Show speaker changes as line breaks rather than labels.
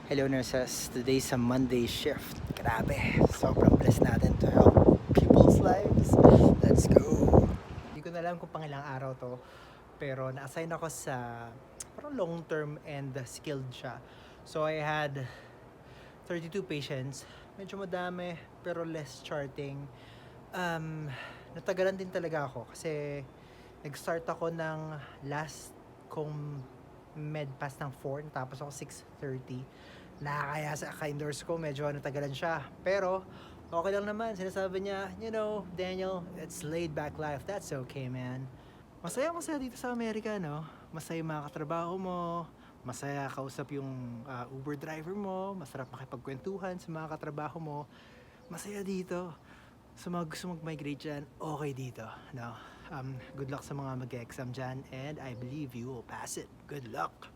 Hello nurses, today's a Monday shift. Grabe, sobrang blessed natin to help people's lives. Let's go! Hindi ko na alam kung pangilang araw to, pero na-assign ako sa parang long term and skilled siya. So I had 32 patients, medyo madami pero less charting. Natagalan din talaga ako kasi nag-start ako ng last kong med pass ng 4, tapos ako 6:30. Nakakaya sa ka-endorse ko, medyo natagalan siya. Pero okay lang naman, sinasabi niya, Daniel, it's laid back life, that's okay, man. Masaya dito sa Amerika, no? Masaya yung mga katrabaho mo, masaya kausap yung Uber driver mo, masarap makipagkwentuhan sa mga katrabaho mo. Masaya dito. Sa mga gusto mag-migrate dyan, okay dito, no? Good luck sa mga mag-exam dyan, and I believe you will pass it. Good luck!